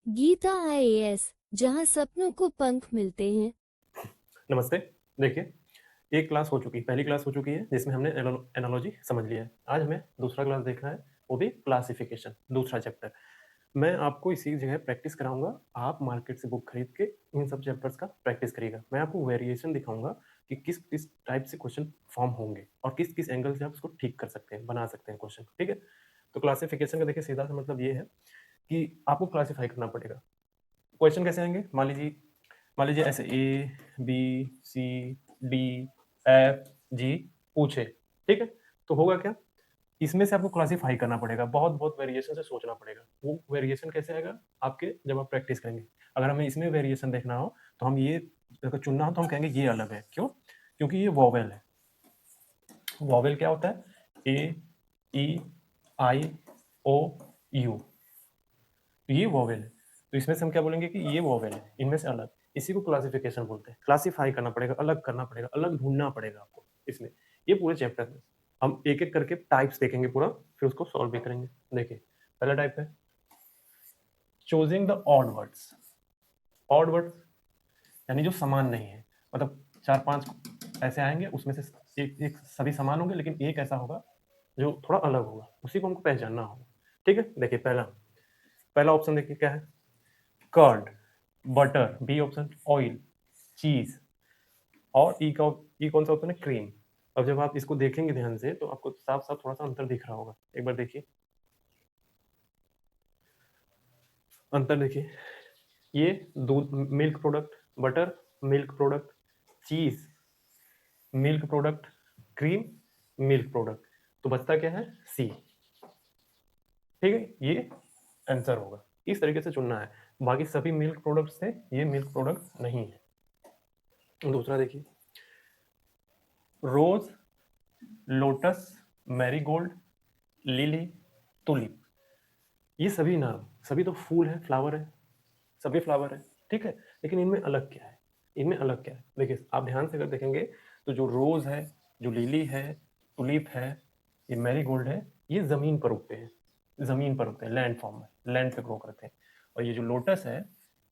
Gita IAS, जहां सपनों को पंख मिलते हैं। नमस्ते। देखिए, एक क्लास हो चुकी है, पहली क्लास हो चुकी है जिसमें हमने एनालॉजी समझ लिया है। आज हमें दूसरा क्लास देखना है, वो भी क्लासिफिकेशन, दूसरा चैप्टर। मैं आपको इसी जगह प्रैक्टिस कराऊंगा। आप मार्केट से बुक खरीद के इन सब चैप्टर्स का प्रैक्टिस करिएगा। मैं आपको वेरिएशन दिखाऊंगा कि किस किस टाइप से क्वेश्चन फॉर्म होंगे और किस किस एंगल से आप उसको ठीक कर सकते हैं, बना सकते हैं क्वेश्चन। ठीक है, तो क्लासिफिकेशन का देखिए सीधा सा मतलब ये है कि आपको क्लासीफाई करना पड़ेगा। क्वेश्चन कैसे आएंगे, मान लीजिए ऐसे A B C D F G पूछे। ठीक है, तो होगा क्या, इसमें से आपको क्लासीफाई करना पड़ेगा, बहुत बहुत वेरिएशन से सोचना पड़ेगा। वो वेरिएशन कैसे आएगा आपके, जब आप प्रैक्टिस करेंगे। अगर हमें इसमें वेरिएशन देखना हो तो हम ये, अगर चुनना हो तो हम कहेंगे ये अलग है। क्यों? क्योंकि ये वॉवेल है। वॉवेल क्या होता है? ए ई आई ओ यू, तो ये वॉवेल है। तो इसमें से हम क्या बोलेंगे कि ये वॉवेल है, इनमें से अलग। इसी को क्लासिफिकेशन बोलते हैं। क्लासिफाई करना पड़ेगा, अलग करना पड़ेगा, अलग ढूंढना पड़ेगा आपको इसमें। ये पूरे चैप्टर में हम एक एक करके टाइप्स देखेंगे पूरा, फिर उसको सॉल्व भी करेंगे। देखिए, पहला टाइप है choosing the odd words. Odd words यानी जो समान नहीं है, मतलब चार पांच ऐसे आएंगे, उसमें से एक एक सभी समान होंगे, लेकिन एक ऐसा होगा जो थोड़ा अलग होगा, उसी को हमको पहचानना होगा। ठीक है, देखिए पहला पहला ऑप्शन देखिए क्या है, curd, butter, B option oil, cheese, और ई कौन सा ऑप्शन है, क्रीम। अब जब आप इसको देखेंगे ध्यान से तो आपको साफ साफ थोड़ा सा अंतर दिख रहा होगा। एक बार देखिए, अंतर देखिए। ये दूध milk product, butter milk product, cheese milk product, cream milk product, तो बचता क्या है, सी। ठीक है, ये आंसर होगा। इस तरीके से चुनना है। बाकी सभी मिल्क प्रोडक्ट्स थे, ये मिल्क प्रोडक्ट नहीं है। दूसरा देखिए, रोज, लोटस, मैरीगोल्ड, लिली, तुलिप, ये सभी नाम, सभी तो फूल है, फ्लावर है, सभी फ्लावर है। ठीक है, लेकिन इनमें अलग क्या है, इनमें अलग क्या है, देखिए आप ध्यान से अगर देखेंगे तो जो रोज है, जो लिली है, टुलिप है, ये मैरीगोल्ड है, ये जमीन पर उगते हैं, जमीन पर उगते हैं, लैंड फॉर्म में, लैंड पे ग्रो करते हैं। और ये जो लोटस है,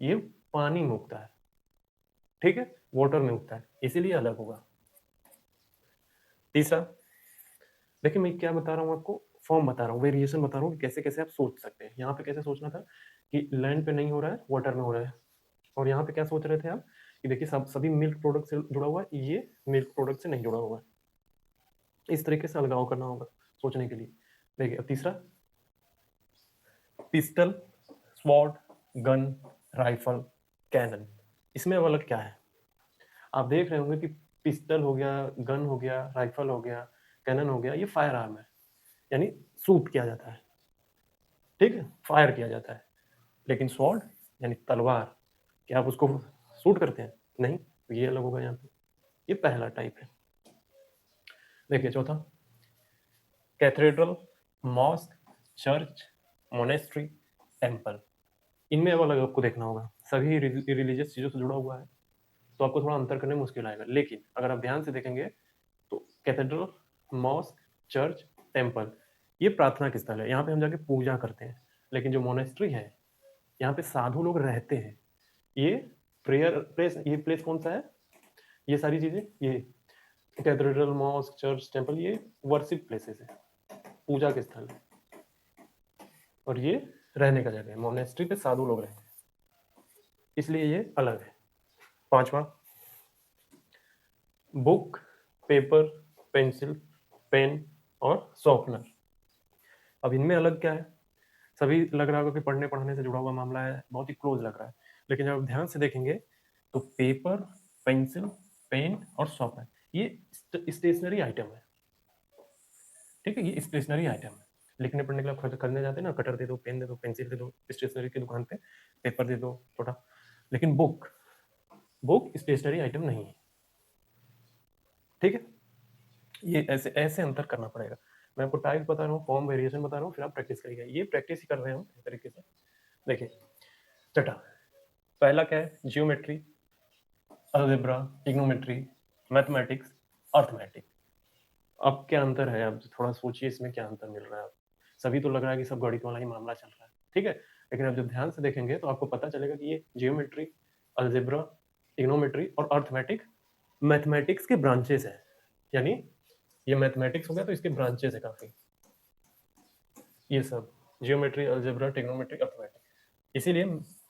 ये पानी में उगता है। ठीक है, वाटर में उगता है, इसीलिए अलग होगा। तीसरा देखिए, मैं क्या बता रहा हूँ आपको, फॉर्म बता रहा हूँ, वेरिएशन बता रहा हूँ कि कैसे कैसे आप सोच सकते हैं। यहाँ पे कैसे सोचना था कि लैंड पे नहीं हो रहा है, वाटर में हो रहा है। और यहाँ पे क्या सोच रहे थे आप कि देखिए सब सभी मिल्क प्रोडक्ट से जुड़ा हुआ है, ये मिल्क प्रोडक्ट से नहीं जुड़ा हुआ है। इस तरीके से अलगाव करना होगा सोचने के लिए। देखिए अब तीसरा, pistol, sword, gun, rifle, cannon, इसमें अब अलग क्या है। आप देख रहे होंगे कि पिस्टल हो गया, गन हो गया, राइफल हो गया, कैनन हो गया, ये फायर आर्म है, यानी शूट किया जाता है। ठीक है, फायर किया जाता है। लेकिन स्वॉर्ड यानी तलवार, क्या आप उसको शूट करते हैं? नहीं, तो ये अलग होगा यहाँ पे। ये पहला टाइप है। देखिए चौथा, cathedral, mosque, church, monastery, temple, इनमें अब अलग आपको देखना होगा। सभी रिलीजियस चीजों से जुड़ा हुआ है, तो आपको थोड़ा अंतर करने में मुश्किल आएगा। लेकिन अगर आप ध्यान से देखेंगे तो कैथेड्रल, मॉस्क, चर्च, टेम्पल, ये प्रार्थना के स्थल है, यहाँ पे हम जाके पूजा करते हैं। लेकिन जो मोनेस्ट्री है, यहाँ पे साधु लोग रहते हैं। ये प्रेयर प्लेस, ये प्लेस कौन सा है, ये सारी चीजें, ये कैथेड्रल, मॉस्क, चर्च, टेम्पल, ये वर्शिप प्लेसेस है, पूजा के स्थल है। और ये रहने का जगह है, मोनेस्ट्री पे साधु लोग रहते हैं, इसलिए ये अलग है। पांचवा, बुक, पेपर, पेंसिल, पेन और शॉर्पनर। अब इनमें अलग क्या है, सभी लग रहा होगा कि पढ़ने पढ़ाने से जुड़ा हुआ मामला है, बहुत ही क्लोज लग रहा है। लेकिन जब आप ध्यान से देखेंगे तो पेपर, पेंसिल, पेन और शॉर्पनर, ये स्टेशनरी आइटम है। ठीक है, ये स्टेशनरी आइटम है। लिखने पढ़ने के लिए खर्च करने जाते हैं ना, कटर दे दो, पेन दे दो, पेंसिल दे दो, स्टेशनरी की दुकान पे पेपर दे दो छोटा। लेकिन बुक, बुक स्टेशनरी आइटम नहीं है। ठीक है, ये ऐसे ऐसे अंतर करना पड़ेगा। मैं आपको टाइप बता रहा हूँ, फॉर्म वेरिएशन बता रहा हूँ, फिर आप प्रैक्टिस करिएगा। ये प्रैक्टिस ही कर रहे हैं हम इस तरीके से। देखिए चटा, पहला क्या है, geometry, algebra, trigonometry, mathematics, arithmetic. अब क्या अंतर है, अब थोड़ा सोचिए इसमें क्या अंतर मिल रहा है। सभी तो लग रहा है कि सब गणित वाला ही मामला चल रहा है। ठीक है, लेकिन आप जब ध्यान से देखेंगे तो आपको पता चलेगा कि ये जियोमेट्री, अलजेब्रा, ट्रिग्नोमेट्री और मैथमेटिक्स के ब्रांचेस हैं। यानी ये मैथमेटिक्स हो गया तो इसके ब्रांचेस है काफी, ये सब जियोमेट्री, अलजेब्रा, ट्रिग्नोमेट्री, अर्थमेटिक। इसीलिए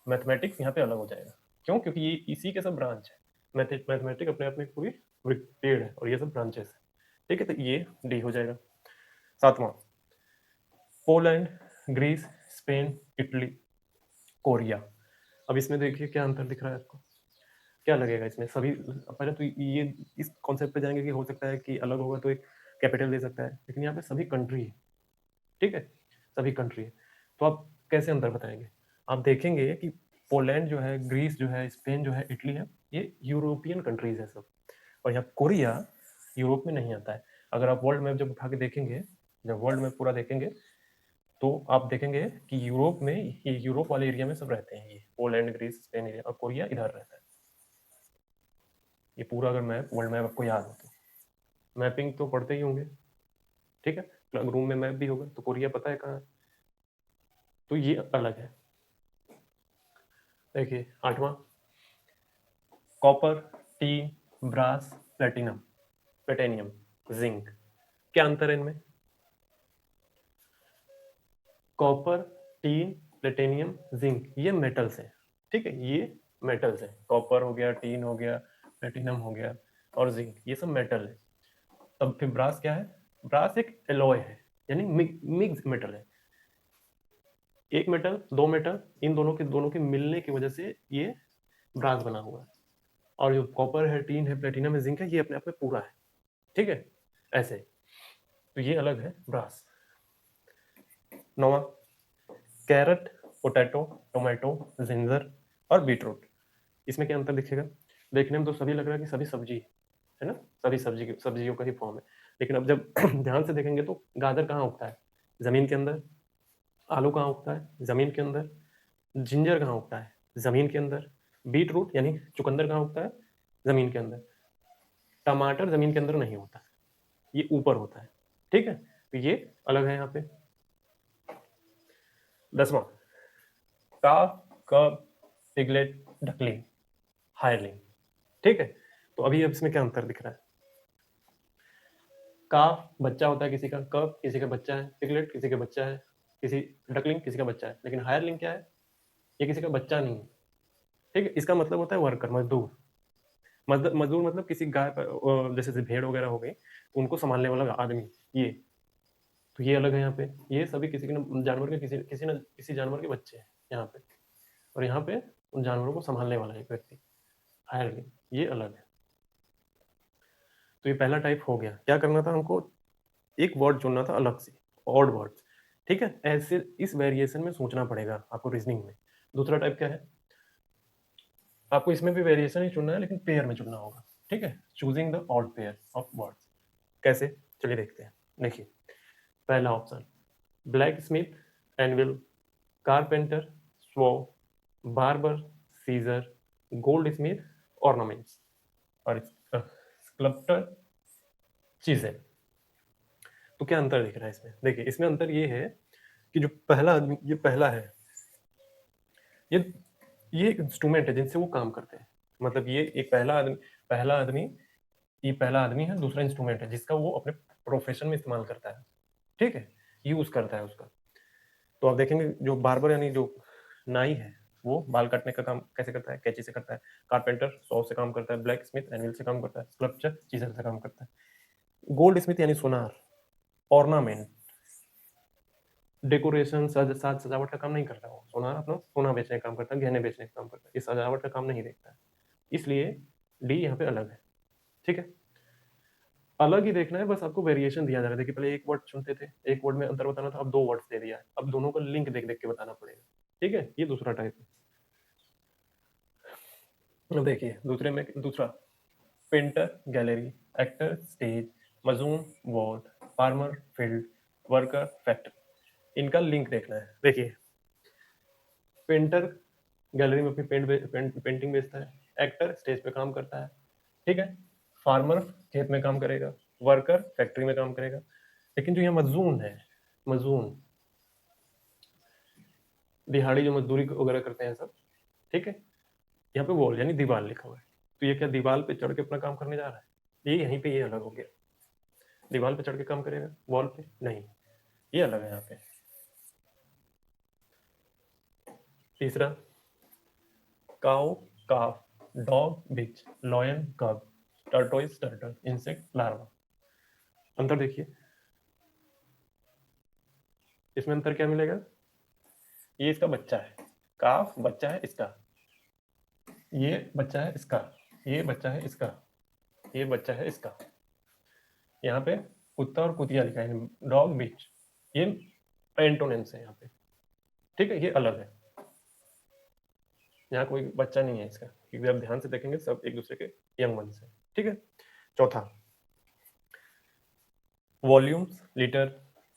मैथमेटिक्स यहाँ पे अलग हो जाएगा। क्यों? क्योंकि ये इसी के सब ब्रांच है। मैथमेटिक अपने आप में एक पूरी पेड़ है और ये सब ब्रांचेस है। ठीक है, तो ये डी हो जाएगा। सातवां, Poland, Greece, Spain, Italy, Korea. अब इसमें देखिए क्या अंतर दिख रहा है आपको, क्या लगेगा इसमें? सभी पहले तो ये इस कॉन्सेप्ट पे जाएंगे कि हो सकता है कि अलग होगा तो एक कैपिटल दे सकता है, लेकिन यहाँ पे सभी कंट्री है। ठीक है, सभी कंट्री है, तो आप कैसे अंतर बताएंगे? आप देखेंगे कि पोलैंड जो है, ग्रीस जो है, स्पेन जो है, इटली है, ये यूरोपियन कंट्रीज है सब। और यहाँ कोरिया यूरोप में नहीं आता है। अगर आप वर्ल्ड मैप जब उठा के देखेंगे, जब वर्ल्ड मैप पूरा देखेंगे तो आप देखेंगे कि यूरोप में, ये यूरोप वाले एरिया में सब रहते हैं, ये पोलैंड, ग्रीस, स्पेन एरिया, और कोरिया इधर रहता है। ये पूरा अगर मैप, वर्ल्ड मैप आपको याद हो तो, मैपिंग तो पढ़ते ही होंगे। ठीक है, रूम में मैप भी होगा तो कोरिया पता है कहाँ है। तो ये अलग है। देखिए आठवां, copper, tin, brass, platinum, platinum, zinc. क्या अंतर है इनमें? कॉपर, टीन, प्लेटेनियम, जिंक, ये मेटल्स हैं। ठीक है, ये मेटल्स हैं। कॉपर हो गया, टीन हो गया, प्लेटिनम हो गया और जिंक, ये सब मेटल है। तब फिर ब्रास क्या है? ब्रास एक एलॉय है, यानी मिक्स मेटल है। एक मेटल, दो मेटल, इन दोनों के मिलने की वजह से ये ब्रास बना हुआ है। और जो कॉपर है, टीन है, प्लेटिनम है, जिंक है, ये अपने आप में पूरा है। ठीक है, ऐसे। तो ये अलग है ब्रास। नौवां, कैरेट, पोटैटो, टोमेटो, जिंजर और बीटरूट। इसमें क्या अंतर दिखेगा? देखने में तो सभी लग रहा है कि सभी सब्जी है ना, सभी सब्जियों का ही फॉर्म है। लेकिन अब जब ध्यान से देखेंगे तो गाजर कहाँ उगता है? जमीन के अंदर। आलू कहाँ उगता है? जमीन के अंदर। जिंजर कहाँ उगता है? जमीन के अंदर। बीट रूट यानी चुकंदर कहाँ उगता है? जमीन के अंदर। टमाटर जमीन के अंदर नहीं होता, ये ऊपर होता है। ठीक है, तो ये अलग है यहाँ पे। 10वां, काफ, कब, पिगलेट, डकलिंग, हायरलिंग। ठीक है, तो अभी अब इसमें क्या अंतर दिख रहा है? काफ बच्चा होता है किसी का, कब किसी का बच्चा है, पिगलेट किसी का बच्चा है, किसी डकलिंग किसी का बच्चा है। लेकिन हायरलिंग क्या है? ये किसी का बच्चा नहीं है। ठीक है, इसका मतलब होता है वर्कर, मजदूर। मजदूर मतलब किसी गाय जैसे भेड़ वगैरह हो गई, उनको संभालने वाला आदमी, ये। तो ये अलग है यहाँ पे। ये सभी किसी के जानवर के किसी जानवर के बच्चे हैं यहाँ पे, और यहाँ पे उन जानवरों को संभालने वाला एक व्यक्ति, हायरलिंग, ये अलग है। तो ये पहला टाइप हो गया। क्या करना था हमको? एक वर्ड चुनना था अलग से, ऑड वर्ड्स। ठीक है, ऐसे इस वेरिएशन में सोचना पड़ेगा आपको रीजनिंग में। दूसरा टाइप क्या है? आपको इसमें भी वेरिएशन ही चुनना है, लेकिन पेयर में चुनना होगा। ठीक है, choosing the odd pair of words. कैसे? चलिए देखते हैं। देखिए पहला option, black smith, anvil, carpenter, saw, barber, scissor, gold smith, ornaments, और स्कल्प्टर, चीजें। तो क्या अंतर दिख रहा है इसमें? देखिए इसमें अंतर ये है कि जो पहला आदमी, ये पहला है, ये ये एक इंस्ट्रूमेंट है जिनसे वो काम करते हैं। मतलब ये एक पहला आदमी ये पहला आदमी है, दूसरा इंस्ट्रूमेंट है जिसका वो अपने प्रोफेशन में इस्तेमाल करता है। ठीक है, यूज करता है उसका। तो आप देखेंगे जो बार्बर यानी जो नाई है, वो बाल काटने का काम कैसे करता है? कैंची से करता है। कारपेंटर सॉ से काम करता है। ब्लैक स्मिथ एनविल से काम करता है। स्कल्पचर चीजर से काम करता है। गोल्ड स्मिथ यानी सोनार, ऑर्नामेंट, डेकोरेशन, साज सजावट का काम नहीं करता। वो सोनार अपना सोना बेचने का काम करता है, गहने बेचने का काम करता है, ये सजावट का काम नहीं देखता है। इसलिए डी यहाँ पे अलग है। ठीक है, अलग ही देखना है, बस आपको वेरिएशन दिया जा रहा है। देखिए पहले एक वर्ड चुनते थे, एक वर्ड में अंतर बताना था, अब दो वर्ड्स दे दिया है, अब दोनों का लिंक देख देख के बताना पड़ेगा। ठीक है, ये दूसरा टाइप है। अब देखिए दूसरा, painter gallery, actor stage, mason wall, farmer field, worker factory. इनका लिंक देखना है। देखिए पेंटर गैलरी में अपनी पेंटिंग बेचता है। एक्टर स्टेज पे काम करता है। ठीक है, फार्मर खेत में काम करेगा, वर्कर फैक्ट्री में काम करेगा। लेकिन जो यहाँ मजून है, मजून दिहाड़ी जो मजदूरी वगैरह करते हैं सब, ठीक है। यहाँ पे वॉल यानी दीवार लिखा हुआ है, तो ये क्या दीवार पे चढ़ के अपना काम करने जा रहा है? ये यहीं पे ये अलग हो गया, दीवार पे चढ़ के काम करेगा, वॉल पे नहीं, ये अलग है यहाँ पे। तीसरा, काउ काफ, डॉग बिच, लॉयन कब, टर्टोइज टर्टल, इंसेक्ट लार्वा। अंतर देखिए, इसमें अंतर क्या मिलेगा? ये इसका बच्चा है, काफ बच्चा है इसका, ये बच्चा है इसका, ये बच्चा है इसका, ये बच्चा है इसका। यहाँ पे कुत्ता और कुतिया लिखा है, डॉग बिच, ये एंटोनिम्स है यहाँ पे, ठीक है, ये अलग है। यहाँ कोई बच्चा नहीं है इसका, क्योंकि आप ध्यान से देखेंगे सब एक दूसरे के यंग वंस है, ठीक है। चौथा, volumes litre,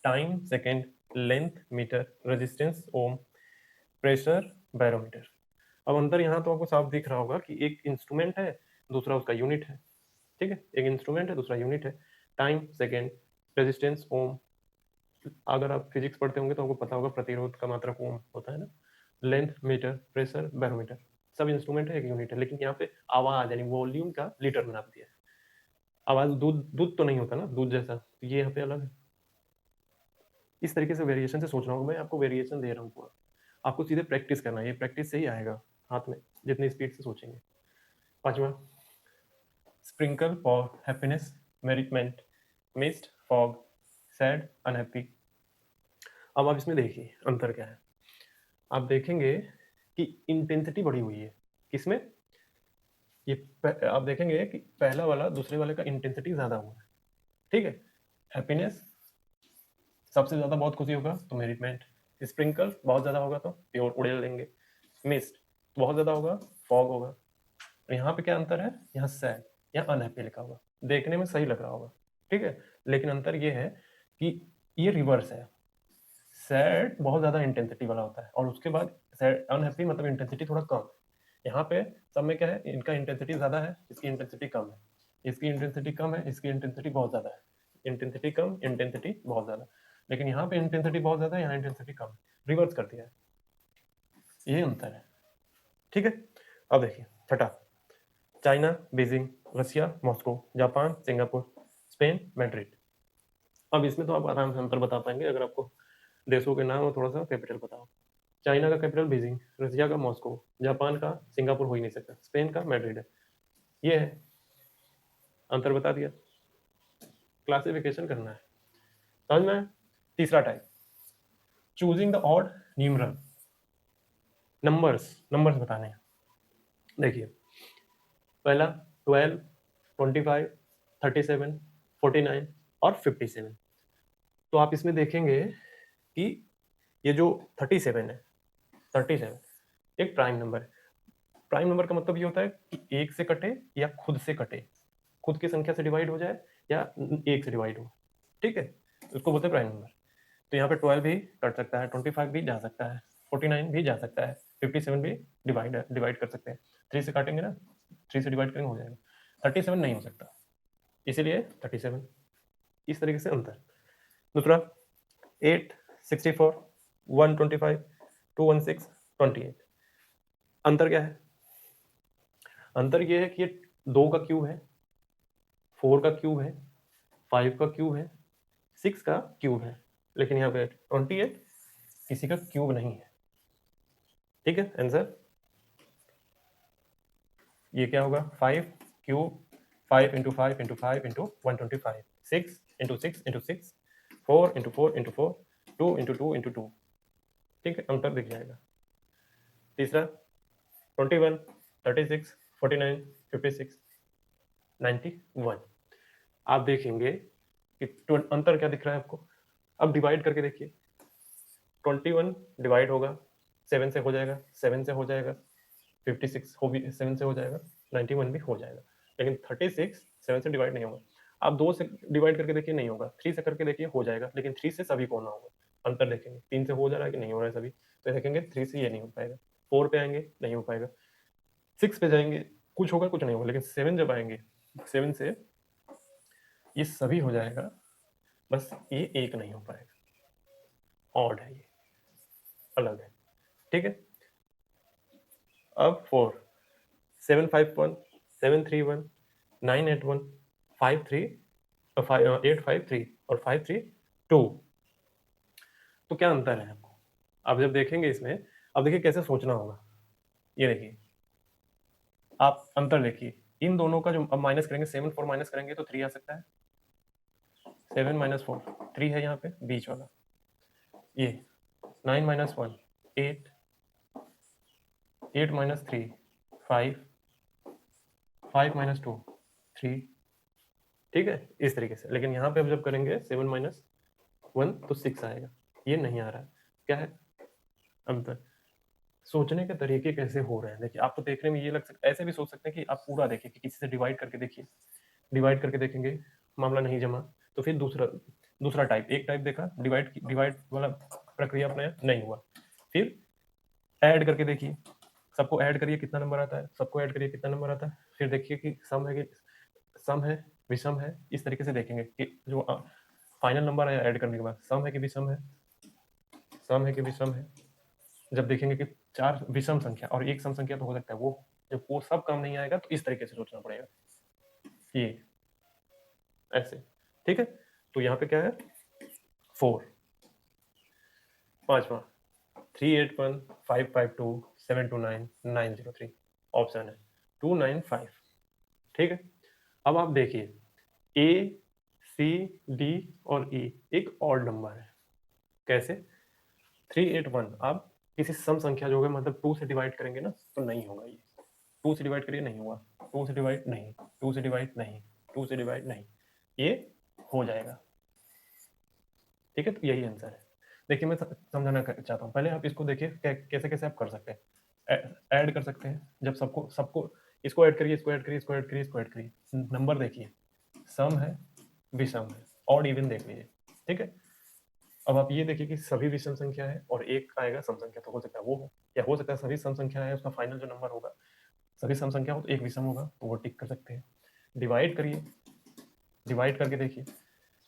time second, length metre, resistance ohm, pressure barometer. अब अंतर यहाँ तो आपको साफ दिख रहा होगा कि एक इंस्ट्रूमेंट है, दूसरा उसका यूनिट है, ठीक है। एक इंस्ट्रूमेंट है, दूसरा यूनिट है। टाइम सेकेंड, रेजिस्टेंस ओम, अगर आप फिजिक्स पढ़ते होंगे तो आपको पता होगा प्रतिरोध का मात्रक ओम होता है ना। लेंथ मीटर, प्रेशर बैरोमीटर, सब इंस्ट्रूमेंट है, एक यूनिट है। लेकिन यहाँ पे आवाज यानी वॉल्यूम का लीटर में नाप दिया है। आवाज दूध दूध तो नहीं होता ना, दूध जैसा, तो ये यहाँ पे अलग है। इस तरीके से वेरिएशन से सोच रहा हूँ मैं, आपको वेरिएशन दे रहा हूँ पूरा, आपको सीधे प्रैक्टिस करना है, ये प्रैक्टिस से ही आएगा हाथ में, जितनी स्पीड से सोचेंगे। पांचवा, sprinkle for happiness, merriment, mist, fog, sad, unhappy. अब आप इसमें देखिए अंतर क्या है। आप देखेंगे कि इंटेंसिटी बढ़ी हुई है, किसमें? ये आप देखेंगे कि पहला वाला दूसरे वाले का इंटेंसिटी ज्यादा हुआ है, ठीक है। हैप्पीनेस सबसे ज्यादा बहुत खुशी होगा तो मेरिटमेंट, स्प्रिंकल बहुत ज्यादा होगा तो प्योर उड़ेल लेंगे, मिस्ट बहुत ज्यादा होगा फॉग होगा। यहाँ पे क्या अंतर है? यहाँ सैड या अनहैप्पी लिखा होगा, देखने में सही लग रहा होगा, ठीक है। लेकिन अंतर ये है कि ये रिवर्स है, सैड बहुत ज्यादा इंटेंसिटी वाला होता है और उसके बाद सैड अनहैप्पी मतलब इंटेंसिटी थोड़ा कम है। यहाँ पे सब में क्या है, इनका इंटेंसिटी ज्यादा है, इसकी इंटेंसिटी कम है, इसकी इंटेंसिटी कम है, इसकी इंटेंसिटी बहुत ज्यादा है, इंटेंसिटी कम, इंटेंसिटी बहुत ज्यादा। लेकिन यहाँ पे इंटेंसिटी बहुत ज्यादा है, यहाँ इंटेंसिटी कम है, रिवर्स कर दिया है, ये अंतर है, ठीक है। अब देखिए छठा, China Beijing, Russia Moscow, Japan Singapore, Spain Madrid. अब इसमें तो आप आराम से अंतर बता पाएंगे अगर आपको देशों के नाम और थोड़ा सा कैपिटल बताओ। चाइना का कैपिटल बीजिंग, रसिया का मॉस्को, जापान का सिंगापुर हो ही नहीं सकता, स्पेन का मैड्रिड है, ये है अंतर बता दिया। क्लासिफिकेशन करना है, समझ में आया? तीसरा type, choosing the odd numeral, numbers numbers बताने हैं। देखिए पहला 12, 25, 37, 49 और 57। तो आप इसमें देखेंगे कि ये जो 37 है, 37 एक प्राइम नंबर है। प्राइम नंबर का मतलब ये होता है कि एक से कटे या खुद से कटे, खुद की संख्या से डिवाइड हो जाए या एक से डिवाइड हो, ठीक है, उसको बोलते हैं प्राइम नंबर। तो यहाँ पे 12 भी कट सकता है, 25 भी जा सकता है, 49 भी जा सकता है, 57 भी डिवाइड कर सकते हैं। 3 से काटेंगे ना, 3 से डिवाइड करेंगे हो जाएगा, 37 नहीं हो सकता, इसीलिए 37। इस तरीके से अंतर। दूसरा 8, 64, 125, 216, 28। अंतर क्या है? अंतर ये है कि ये 2 का क्यूब है, 4 का क्यूब है, 5 का क्यूब है, 6 का क्यूब है, लेकिन यहाँ पे 28 किसी का क्यूब नहीं है, ठीक है। आंसर ये क्या होगा? 5 cube, 5 into 5 into 5 into 125, 6 into 6 into 6, 4 into 4 into 4, 2 into 2 into 2, ठीक है, अंतर दिख जाएगा। तीसरा 21, 36, 49, 56, 91। आप देखेंगे कि अंतर क्या दिख रहा है आपको। अब डिवाइड करके देखिए, 21 डिवाइड होगा 7 से हो जाएगा, 7 से हो जाएगा, 56 हो भी 7 से हो जाएगा, 91 भी हो जाएगा। लेकिन 36 7 से डिवाइड नहीं होगा। आप 2 से डिवाइड करके देखिए नहीं होगा, 3 से करके देखिए हो जाएगा, लेकिन 3 से सभी को होना होगा। अंतर देखेंगे, 3 से हो जा रहा है कि नहीं हो रहा है सभी, तो देखेंगे 3 से ये नहीं हो पाएगा, 4 पे आएंगे नहीं हो पाएगा, 6 पे जाएंगे कुछ होगा कुछ नहीं होगा, लेकिन 7 जब आएंगे 7 से ये सभी हो जाएगा, बस ये एक नहीं हो पाएगा, ऑड है, ये अलग है। ठीक है। अब 4 751 731 981 53 853 और 532। तो क्या अंतर है आपको? आप जब देखेंगे इसमें, अब देखिए कैसे सोचना होगा। ये देखिए, आप अंतर देखिए, इन दोनों का जो अब माइनस करेंगे, 7 4 माइनस करेंगे तो 3 आ सकता है। 7 माइनस 4 3 है यहाँ पे बीच वाला। ये 9 माइनस 1 8 8 माइनस 3 5 5 माइनस 2 3। ठीक है, इस तरीके से। लेकिन यहाँ पे अब जब करेंगे 7 माइनस 1 तो 6 आएगा। ये नहीं आ रहा है। क्या है अंतर? सोचने के तरीके कैसे हो रहे हैं। देखिए, आपको देखने में ये लग सकता है, ऐसे भी सोच सकते हैं कि आप पूरा देखिए कि किसी से डिवाइड करके देखिए, डिवाइड करके देखेंगे, मामला नहीं जमा तो फिर दूसरा दूसरा टाइप, एक टाइप देखा, डिवाइड वाला प्रक्रिया अपनाया, नहीं हुआ, फिर ऐड करके देखिए, सबको ऐड करिए कितना नंबर आता है, सबको ऐड करिए कितना नंबर आता है, फिर देखिए कि सम है विषम है। इस तरीके से देखेंगे कि जो फाइनल नंबर आया ऐड करने के बाद, सम है कि विषम है, सम है कि विषम है। जब देखेंगे कि 4 विषम संख्या और 1 सम संख्या तो हो सकता है, वो जब वो सब काम नहीं आएगा तो इस तरीके से सोचना पड़ेगा, ये ऐसे। ठीक है, तो यहाँ पे क्या है 4। पांचवा 381 552 729 903, ऑप्शन है 295। ठीक है, अब आप देखिए ए सी डी और ई एक ऑड नंबर है। कैसे? 381 आप किसी सम संख्या जो है, मतलब 2 से डिवाइड करेंगे ना तो नहीं होगा। ये 2 से डिवाइड करिए, नहीं हुआ, 2 से डिवाइड नहीं, 2 से डिवाइड नहीं, 2 से डिवाइड नहीं, ये हो जाएगा। ठीक है, तो यही आंसर है। देखिए, मैं समझाना चाहता हूँ, पहले आप इसको देखिए कैसे कैसे आप कर सकते हैं। ऐड कर सकते हैं, जब सबको सबको इसको ऐड करिए, इसको ऐड करिए, इसको ऐड करिए, इसको ऐड करिए, नंबर देखिए, सम है विषम है, ऑड इवन देख लीजिए। ठीक है, अब आप ये देखिए कि सभी विषम संख्या है और एक आएगा सम संख्या, तो हो सकता है वो हो, या हो सकता है सभी सम संख्या है, उसका फाइनल जो नंबर होगा सभी सम संख्या हो तो एक विषम होगा, तो वो टिक कर सकते हैं। डिवाइड करिए, डिवाइड करके देखिए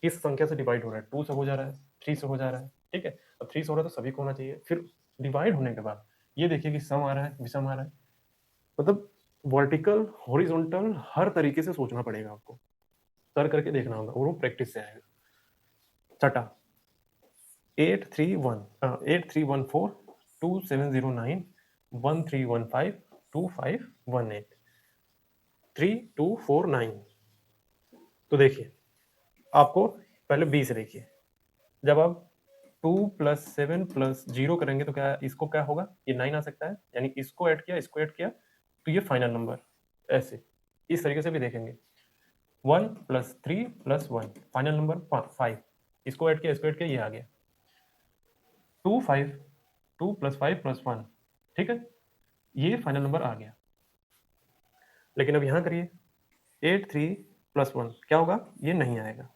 किस संख्या से डिवाइड हो रहा है, 2 से हो जा रहा है, 3 से हो जा रहा है। ठीक है, अब 3 से हो रहा है तो सभी को होना चाहिए। फिर डिवाइड होने के बाद ये देखिए कि सम आ रहा है विषम आ रहा है, मतलब वर्टिकल हॉरिजॉन्टल हर तरीके से सोचना पड़ेगा आपको, कर करके देखना होगा, और वो प्रैक्टिस से आएगा। छठा 8314 2709 1315 2518 3249। तो देखिए, आपको पहले 20 देखिए, जब आप 2 प्लस 7 प्लस 0 करेंगे तो क्या इसको क्या होगा, ये 9 आ सकता है, यानी इसको ऐड किया, इसको ऐड किया तो ये फाइनल नंबर। ऐसे इस तरीके से भी देखेंगे। 1 प्लस 3 प्लस 1 फाइनल नंबर 5, इसको ऐड किया, इसको ऐड किया, ये आ गया 2 5, 2 प्लस 5 प्लस 1। ठीक है, ये फाइनल नंबर आ गया। लेकिन अब यहाँ करिए 8 3 प्लस 1 क्या होगा, ये नहीं आएगा।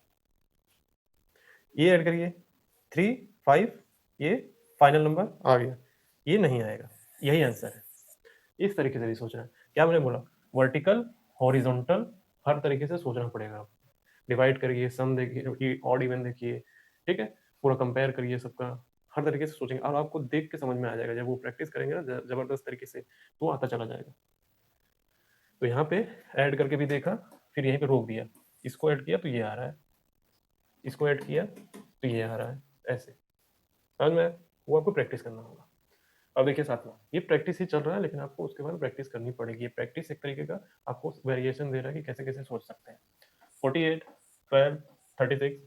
ये ऐड करिए 3 5, ये फाइनल नंबर आ गया, ये नहीं आएगा। यही आंसर है। इस तरीके से भी सोचना है। क्या मैंने बोला, वर्टिकल हॉरिजॉन्टल हर तरीके से सोचना पड़ेगा आपको। डिवाइड करिए, सम देखिए, ऑड इवन देखिए, ठीक है, पूरा कंपेयर करिए सबका, हर तरीके से सोचेंगे और आपको देख के समझ में आ जाएगा। जब वो प्रैक्टिस करेंगे ना जबरदस्त तरीके से, तो आता चला जाएगा। तो यहाँ पे ऐड करके भी देखा, फिर यहीं पे रोक दिया, इसको ऐड किया तो ये आ रहा है, इसको ऐड किया तो ये आ रहा है, ऐसे समझ में आया? वो आपको प्रैक्टिस करना होगा। अब देखिए साथमा, ये प्रैक्टिस ही चल रहा है, लेकिन आपको उसके बाद प्रैक्टिस करनी पड़ेगी। ये प्रैक्टिस एक तरीके का आपको वेरिएशन दे रहा है कि कैसे कैसे सोच सकते हैं। 48 12 36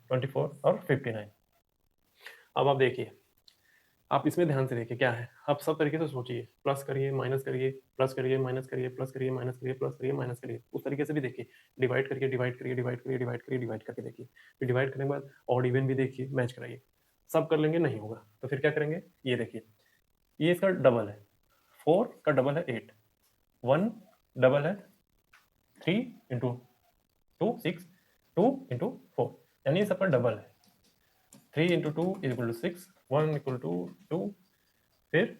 24 और 59। अब आप देखिए, आप इसमें ध्यान से देखिए क्या है, आप सब तरीके से सोचिए, प्लस करिए माइनस करिए, प्लस करिए माइनस करिए, प्लस करिए माइनस करिए, प्लस करिए माइनस करिए, उस तरीके से भी देखिए। डिवाइड करिए, डिवाइड करिए, डिवाइड करिए, डिवाइड करिए, डिवाइड करके देखिए। फिर डिवाइड करने के बाद ऑड इवन भी देखिए, मैच कराइए। सब कर लेंगे, नहीं होगा तो फिर क्या करेंगे, ये देखिए, ये इसका डबल है, 4 का डबल है 8, 1 डबल है 3 इंटू 2 6, 2 इंटू 4, यानी ये सबका डबल है। 3 into 2 is equal to 6, 1 equal to 2, फिर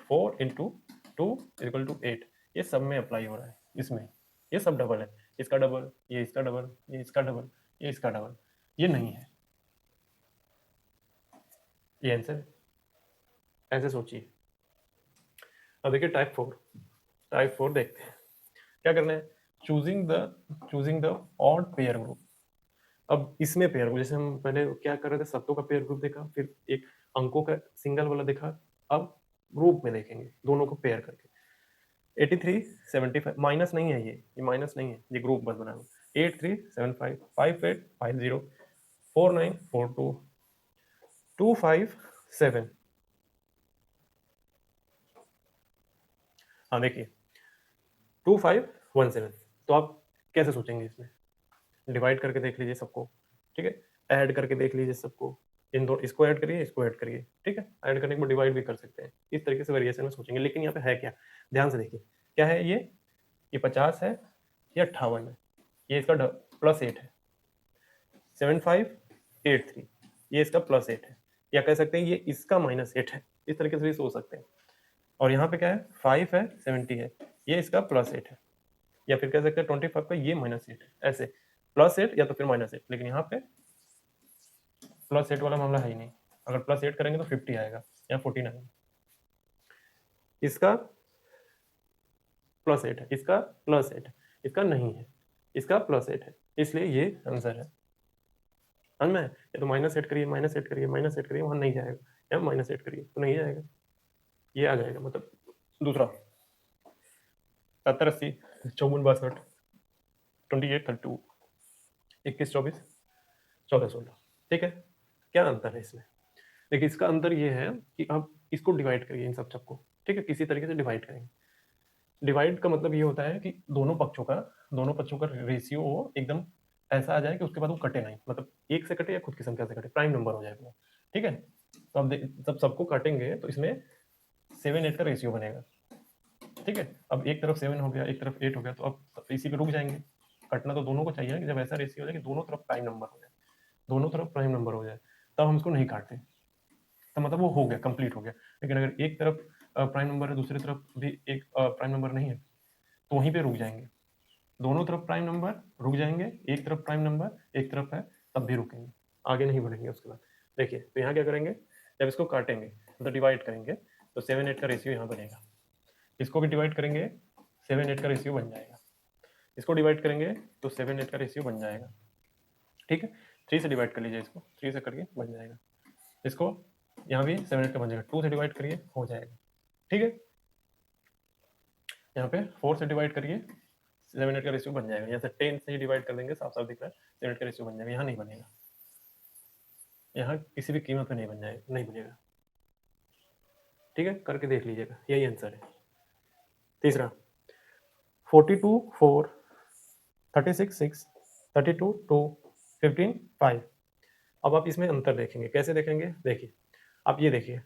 4 इंटू 2 इज इक्वल टू 8। ये सब में अप्लाई हो रहा है इसमें, ये सब डबल है, इसका डबल, ये इसका डबल, ये इसका डबल, ये इसका डबल, ये नहीं है। ये आंसर है। ऐसे सोचिए, अब देखिए टाइप 4 देखते हैं क्या करना है। Choosing the odd pair group. अब इसमें पेयर ग्रुप, जैसे हम पहले क्या कर रहे थे, शब्दों का पेयर ग्रुप देखा, फिर एक अंकों का सिंगल वाला देखा, अब ग्रुप में देखेंगे दोनों को पेयर करके। 83 75 माइनस नहीं है, ये माइनस नहीं है, ये ग्रुप बस बना हुआ। 8375 5850 4942 257। हाँ देखिए 2517। तो आप कैसे सोचेंगे इसमें, डिवाइड करके देख लीजिए सबको, ठीक है, ऐड करके देख लीजिए सबको, इन दो इसको ऐड करिए, इसको ऐड करिए, ठीक है, ऐड करने के बाद डिवाइड भी कर सकते हैं। इस तरीके से वेरिएशन में सोचेंगे। लेकिन यहाँ पे है क्या, ध्यान से देखिए, क्या है ये 50 है, ये 58 है, ये इसका +8 है। 7583 ये इसका +8 है, या कह सकते हैं ये इसका -8 है, इस तरीके से भी सोच सकते हैं। और यहाँ पे क्या है, 5 है, 70 है, ये इसका +8 है, या फिर कह सकते हैं 25 का ये -8 है। ऐसे +8 या तो फिर -8, लेकिन यहाँ पे +8 वाला मामला है ही नहीं। अगर +8 करेंगे तो 50 आएगा या 49। इसका +8 है, इसका +8 है, इसका नहीं है, इसका +8 है, इसलिए ये आंसर है। समझ में? या तो -8 करिए, -8 करिए, -8 करिए, वहां नहीं जाएगा, या -8 करिए तो नहीं जाएगा, ये आ जाएगा। मतलब दूसरा 70 80 54 62 28 32 21 24 14 16। ठीक है, क्या अंतर है इसमें? देखिए इसका अंतर ये है कि आप इसको डिवाइड करिए, इन सब सबको, ठीक है, किसी तरीके से डिवाइड करेंगे। डिवाइड का मतलब ये होता है कि दोनों पक्षों का रेशियो एकदम ऐसा आ जाए कि उसके बाद वो कटे नहीं, मतलब एक से कटे या खुद की संख्या से कटे, प्राइम नंबर हो जाए वो। ठीक है, तो अब जब सबको काटेंगे तो इसमें 7 8 का रेशियो बनेगा। ठीक है, अब एक तरफ 7 हो गया, एक तरफ 8 हो गया, तो अब इसी पे रुक जाएंगे। कटना तो दोनों को चाहिए कि जब ऐसा रेशियो हो जाए कि दोनों तरफ प्राइम नंबर हो जाए, दोनों तरफ प्राइम नंबर हो जाए, तब हम इसको नहीं काटते, तो मतलब वो हो गया, कंप्लीट हो गया। लेकिन अगर एक तरफ प्राइम नंबर है, दूसरी तरफ भी एक प्राइम नंबर नहीं है, तो वहीं पे रुक जाएंगे। दोनों तरफ प्राइम नंबर रुक जाएंगे, एक तरफ प्राइम नंबर एक तरफ है तब भी रुकेंगे, आगे नहीं बढ़ेंगे उसके बाद। देखिए तो यहाँ क्या करेंगे, जब इसको काटेंगे मतलब डिवाइड करेंगे तो 7 8 का रेशियो यहाँ बनेगा। इसको भी डिवाइड करेंगे 7 8 का रेशियो बन जाएगा। इसको डिवाइड करेंगे तो 7 8 का रेशियो बन जाएगा। ठीक है, 3 से डिवाइड कर लीजिए, इसको 3 से करके बन जाएगा। इसको यहाँ भी 7 8 का बन जाएगा, 2 से डिवाइड करिए हो जाएगा। ठीक है, यहाँ पे 4 से डिवाइड करिए 7 8 का रेशियो बन जाएगा। यहाँ से 10 से ही डिवाइड कर देंगे, साफ साफ दिख रहा है 7 8 का रेशियो बन जाएगा। यहाँ नहीं बनेगा, यहाँ किसी भी कीमत पे नहीं बन जाएगा, नहीं बनेगा। ठीक है, करके देख लीजिएगा, यही आंसर है। तीसरा 42 4 36 6 32 2 15 5। अब आप इसमें अंतर देखेंगे, कैसे देखेंगे, देखिए आप ये देखिए,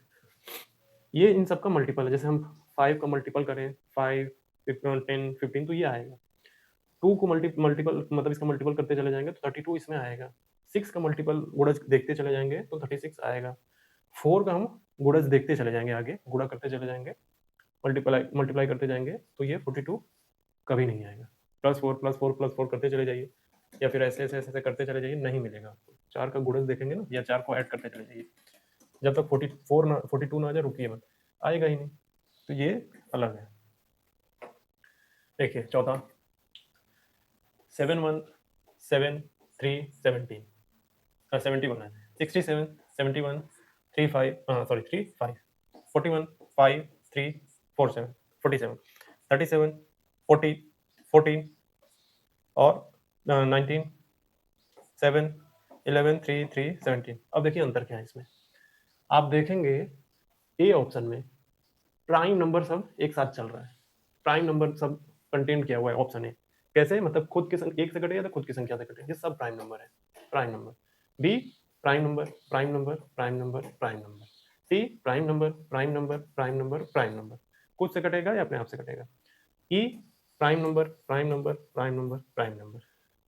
ये इन सब का मल्टीपल है। जैसे हम 5 का मल्टीपल करें, 5 10 15 तो ये आएगा। 2 को मल्टीपल मतलब इसका मल्टीपल करते चले जाएंगे तो 32 इसमें आएगा। 6 का मल्टीपल गुणज देखते चले जाएंगे तो 36 आएगा। 4 का हम गुणज देखते चले जाएंगे, आगे गुणा करते चले जाएंगे, मल्टीप्लाई करते जाएंगे तो ये 42 कभी नहीं आएगा। +4 +4 +4 करते चले जाइए, या फिर ऐसे ऐसे ऐसे करते चले जाइए, नहीं मिलेगा आपको। 4 का गुणज देखेंगे ना, या 4 को ऐड करते चले जाइए, जब तक 42 ना आ जाए रुकिए मत, आएगा ही नहीं। तो ये अलग है। देखिए चौथा 7 1 7 3 17 71 है, 67 71 3 5 सॉरी 3 5 41 5 3 4 7 47 37 40 14 और 19 7 11 3 3 17। अब देखिए अंतर क्या है इसमें, आप देखेंगे ए ऑप्शन में प्राइम नंबर सब एक साथ चल रहा है, प्राइम नंबर सब कंटेन किया हुआ है ऑप्शन ए। कैसे, मतलब खुद की एक से कटे या तो खुद की संख्या से कटे, ये सब प्राइम नंबर है, prime number. B prime number prime number prime number prime number. C prime number prime number prime number prime number, खुद से कटेगा या अपने आप से कटेगा। E prime number prime number prime number prime number.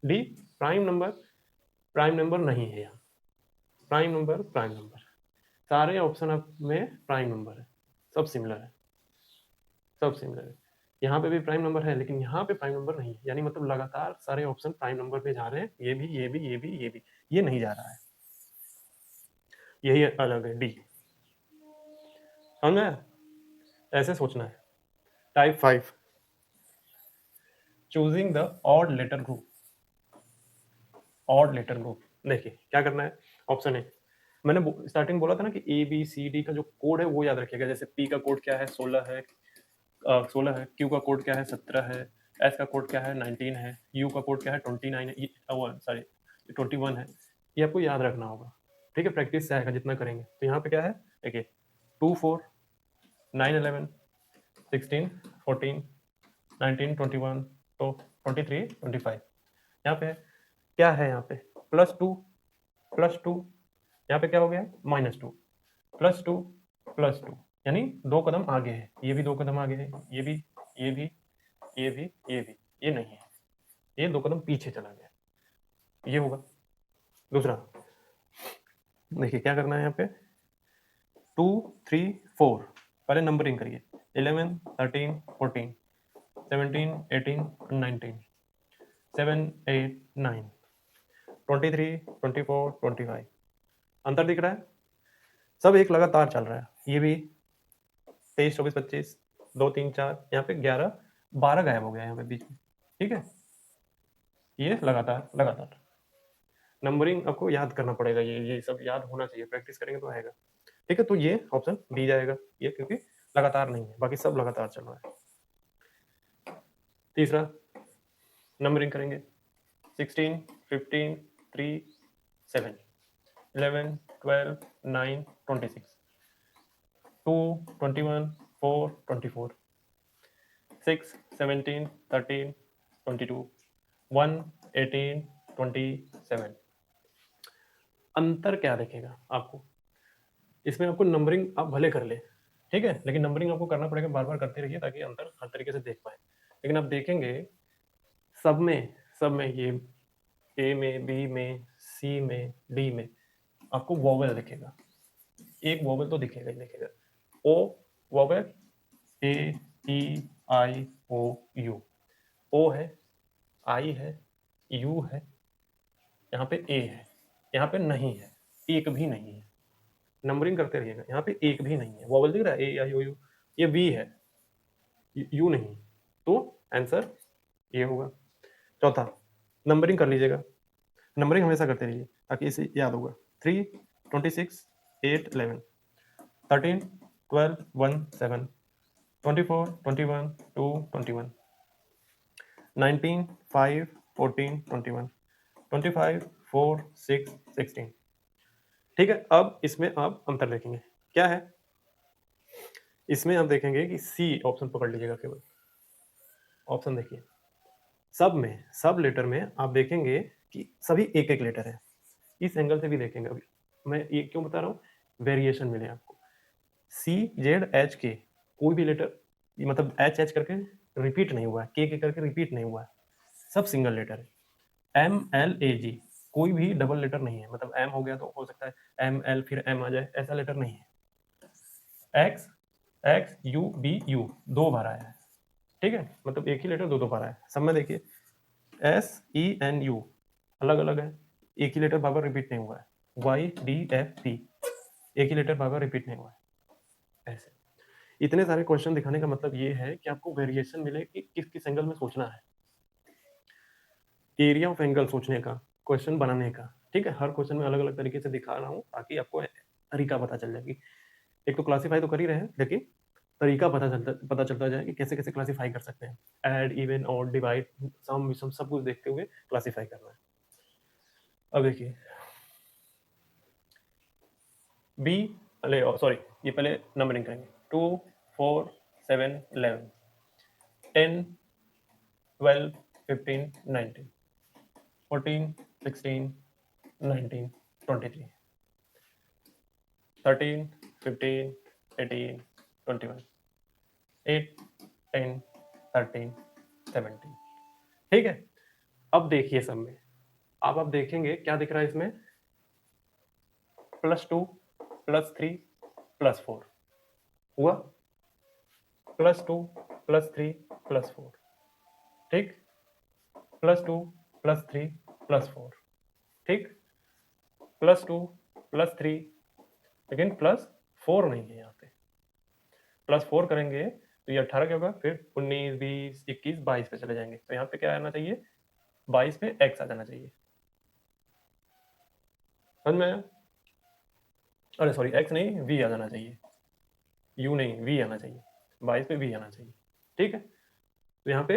D prime number नहीं है, यहाँ प्राइम नंबर सारे ऑप्शन में प्राइम नंबर है, सब सिमिलर है, सब सिमिलर है। यहाँ पे भी प्राइम नंबर है लेकिन यहाँ पे प्राइम नंबर नहीं है, यानी मतलब लगातार सारे ऑप्शन प्राइम नंबर पे जा रहे हैं, ये भी ये भी ये भी ये भी, ये नहीं जा रहा है, यही अलग है डी। समझ में? ऐसे सोचना है। Type 5, choosing the odd letter group. Odd letter group, देखिए क्या करना है। ऑप्शन ए, मैंने स्टार्टिंग बोला था ना कि ए बी सी डी का जो कोड है वो याद रखिएगा। जैसे पी का कोड क्या है, 16 है, 16 है। क्यू का कोड क्या है, 17 है। एस का कोड क्या है, 19 है। यू का कोड क्या है, 29 है, सॉरी 21 है। ये आपको याद रखना होगा, ठीक है। प्रैक्टिस से आएगा जितना करेंगे। तो यहाँ पे क्या है, देखिए 2 4 9 11 16 14 19 21 तो 23 25। यहाँ पे क्या है, यहाँ पे +2 यहाँ पे क्या हो गया, -2 +2 +2, यानी 2 कदम आगे है। ये भी 2 कदम आगे है, ये भी, ये भी, ये भी, ये भी, ये नहीं है, ये 2 कदम पीछे चला गया, ये होगा। दूसरा देखिए क्या करना है, यहाँ पे 2 3 4, पहले नंबरिंग करिए। 11 13 14 17 18 19 7 8 9 23 24 25। अंतर दिख रहा है, सब एक लगातार चल रहा है। ये भी 23 24 25 2 3 4, यहाँ पे 11 12 गायब हो गया यहाँ पे बीच में, ठीक है। ये लगातार लगातार नंबरिंग आपको याद करना पड़ेगा, ये सब याद होना चाहिए, प्रैक्टिस करेंगे तो आएगा, ठीक है। तो ये ऑप्शन डी जाएगा, ये क्योंकि लगातार नहीं है, बाकी सब लगातार चल रहा है। तीसरा नंबरिंग करेंगे, 16 15 3 7 11 12 9 26 2 21 4 24 6 17 13 22 1 18 27। अंतर क्या दिखेगा आपको, इसमें आपको नंबरिंग आप भले कर ले, ठीक है, लेकिन नंबरिंग आपको करना पड़ेगा, बार बार करते रहिए ताकि अंतर हर तरीके से देख पाए। लेकिन आप देखेंगे सब में ये ए में, बी में, सी में, डी में आपको वॉवेल दिखेगा, एक वॉवेल तो दिखेगा ही दिखेगा। ओ vowel, A E I O you, ओ है, आई है, यू है, यहाँ पे ए है, यहाँ पे नहीं है, एक भी नहीं है। नंबरिंग करते रहिएगा, यहाँ पे एक भी नहीं है। वॉवल दिख रहा है, ए आई ओ यू, ये वी है, यू नहीं, तो आंसर ये होगा। चौथा नंबरिंग कर लीजिएगा, नंबरिंग हमेशा करते रहिए ताकि इसे याद होगा। 3 26 8 11 13 12 1 7 24 21 2 21 19 5 14 21 25 4 6 16, ठीक है। अब इसमें आप अंतर देखेंगे, क्या है इसमें आप देखेंगे कि सी ऑप्शन पकड़ लीजिएगा केवल। ऑप्शन देखिए, सब लेटर में आप देखेंगे कि सभी एक एक लेटर है। इस एंगल से भी देखेंगे, अभी मैं ये क्यों बता रहा हूँ, वेरिएशन मिले आपको। सी जेड एच के कोई भी लेटर, मतलब एच एच करके रिपीट नहीं हुआ है, के करके रिपीट नहीं हुआ है, सब सिंगल लेटर है। एम एल ए जी कोई भी डबल लेटर नहीं है, मतलब एम हो गया तो हो सकता है एम एल फिर एम आ जाए, ऐसा लेटर नहीं है। X X U B U 2 बार आया है, ठीक है, मतलब एक ही लेटर 2 बार आया है। सब में देखिए एस ई एन यू अलग अलग है, एक ही लेटर बार बार रिपीट नहीं हुआ है। वाई डी एफ पी एक ही लेटर बार बार रिपीट नहीं हुआ है। ऐसे इतने सारे क्वेश्चन दिखाने का मतलब ये है कि आपको वेरिएशन मिले कि किस किस एंगल में सोचना है, एरिया ऑफ एंगल सोचने का, क्वेश्चन बनाने का, ठीक है। हर क्वेश्चन में अलग अलग तरीके से दिखा रहा हूँ ताकि आपको तरीका पता चल जाएगी। एक तो क्लासीफाई तो कर ही रहे हैं, लेकिन तरीका पता चलता जाए कि कैसे कैसे क्लासीफाई कर सकते हैं। ऐड, इवन, ऑड, डिवाइड, सम, विषम सब कुछ देखते हुए क्लासीफाई करना है। अब देखिए बी, अरे सॉरी, ये पहले नंबरिंग करेंगे। 2 4 7 11 10 12 15 19 14 16 19 23 13 15 18 21 8 10 13 17, ठीक है। अब देखिए सब में आप देखेंगे क्या दिख रहा है इसमें, +2 +3 +4 हुआ, +2 +3 +4, ठीक, +2 +3 +4, ठीक, +2 +3, लेकिन +4 नहीं है यहाँ पे। +4 करेंगे तो ये 18 क्या होगा, फिर 19, 20, 21, 22 पे चले जाएंगे। तो यहाँ पे क्या आना चाहिए, 22 पे x आ जाना चाहिए। समझ में आया? अरे सॉरी, x नहीं, v आ जाना चाहिए, u नहीं, v आना चाहिए, 22 पे v आना चाहिए। ठीक है, तो यहाँ पे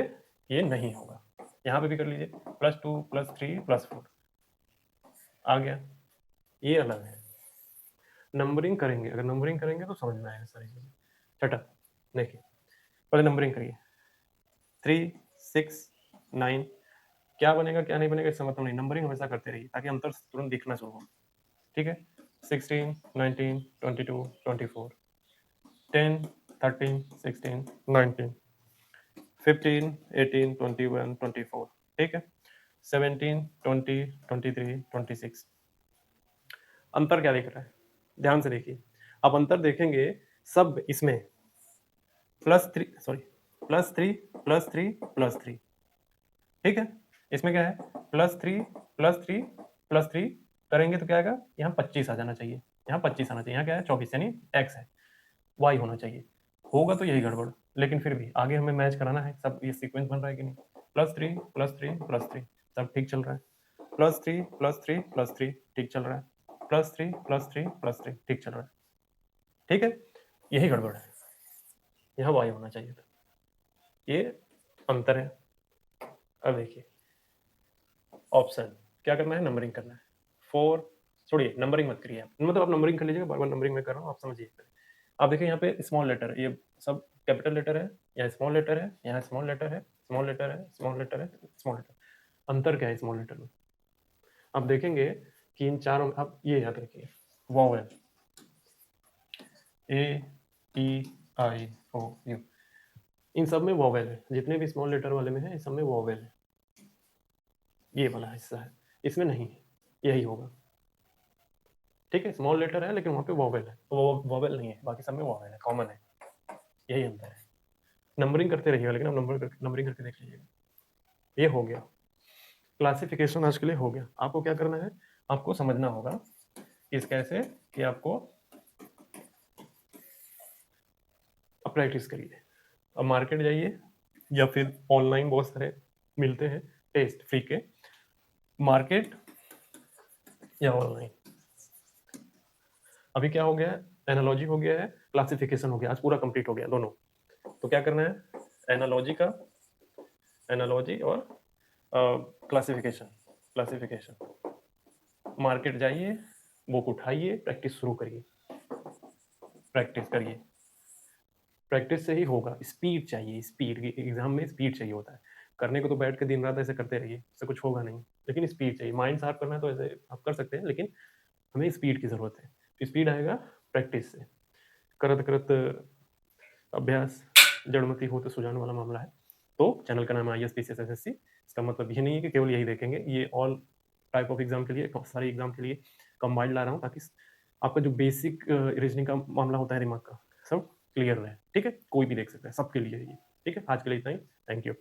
ये नहीं होगा। यहाँ पे भी कर लीजिए, +2 +3 +4 आ गया, ये अलग है। नंबरिंग करेंगे, अगर नंबरिंग करेंगे तो समझ में आएगा सारी चीजें। छठा देखिए, पहले नंबरिंग करिए, 3, 6, 9, क्या बनेगा क्या नहीं बनेगा इससे मतलब नहीं, नंबरिंग हमेशा करते रहिए ताकि अंतर तुरंत दिखना शुरू हो। ठीक है, 16, 19, 22, 24, 10, 13, 16, 19, 15, 18, 21, 24, ठीक है, 17, 20, 23, 26। अंतर क्या दिख रहा है, ध्यान से देखिए। अब अंतर देखेंगे सब इसमें +3, सॉरी, +3 +3 +3, ठीक है, इसमें क्या है, +3 +3 +3 करेंगे तो क्या आएगा, यहाँ 25 आ जाना चाहिए, यहाँ 25 आना चाहिए, यहाँ क्या है 24, यानी x है, y होना चाहिए। होगा तो यही गड़बड़, लेकिन फिर भी आगे हमें मैच कराना है, सब ये सीक्वेंस बन रहा है कि नहीं, +3 +3 +3 सब ठीक चल रहा है, +3 +3 +3 ठीक चल रहा है, +3 +3 +3 ठीक चल रहा है। ठीक है, यही गड़बड़ है, यहाँ y होना चाहिए था, ये अंतर है। अब देखिए ऑप्शन, क्या करना है, नंबरिंग करना है। 4, छोड़िए नंबरिंग मत करिए आप, मतलब आप नंबरिंग कर लीजिएगा, बार बार नंबरिंग में कर रहा हूँ, आप समझिए। आप देखिए यहाँ पे स्मॉल लेटर, ये सब कैपिटल लेटर है, यहाँ स्मॉल लेटर है, यहाँ स्मॉल लेटर है, स्मॉल लेटर है, स्मॉल लेटर है, स्मॉल लेटर। अंतर क्या है स्मॉल लेटर में, आप देखेंगे कि इन चारों, आप ये याद रखिए, vowel, A, E, I, O, you, इन सब में वॉवेल है, जितने भी स्मॉल लेटर वाले में है, इन सब में वॉवेल है, ये वाला हिस्सा है, इसमें नहीं है, यही होगा। ठीक है, स्मॉल लेटर है लेकिन वहाँ पे वॉवेल है, वो वॉवेल नहीं है, बाकी सब में वॉवेल है, कॉमन है, यही अंतर है। नंबरिंग करते रहिएगा, लेकिन आप नंबरिंग करके देख लीजिएगा। ये हो गया क्लासिफिकेशन, आज के लिए हो गया। आपको क्या करना है, आपको समझना होगा इस कैसे कि आपको अब प्रैक्टिस करिए, अब मार्केट जाइए या फिर ऑनलाइन बहुत सारे मिलते हैं टेस्ट फ्री के, मार्केट या ऑनलाइन। अभी क्या हो गया है, एनालॉजी हो गया है, क्लासिफिकेशन हो गया, आज पूरा कंप्लीट हो गया दोनों। तो क्या करना है, एनालॉजी का, एनालॉजी और क्लासिफिकेशन, क्लासिफिकेशन, मार्केट जाइए, बुक उठाइए, प्रैक्टिस शुरू करिए, प्रैक्टिस करिए, प्रैक्टिस से ही होगा। स्पीड चाहिए, स्पीड, एग्जाम में स्पीड चाहिए होता है, करने को तो बैठ के दिन रात ऐसे करते रहिए, इससे कुछ होगा नहीं, लेकिन स्पीड चाहिए। माइंड शार्प करना है तो ऐसे आप कर सकते हैं, लेकिन हमें स्पीड की जरूरत है। तो स्पीड आएगा प्रैक्टिस से, करत करत अभ्यास जड़मति हो तो सुजान वाला मामला है। तो चैनल का नाम है ISPCS SSC। इसका मतलब ये नहीं है कि केवल यही देखेंगे, ये ऑल टाइप ऑफ एग्जाम के लिए, सारे एग्जाम के लिए कंबाइंड ला रहा हूँ, ताकि आपका जो बेसिक रीजनिंग का मामला होता है दिमाग का, सब क्लियर रहे। ठीक है, कोई भी देख सकता है, सबके लिए ये। ठीक है, आज के लिए इतना ही, थैंक यू।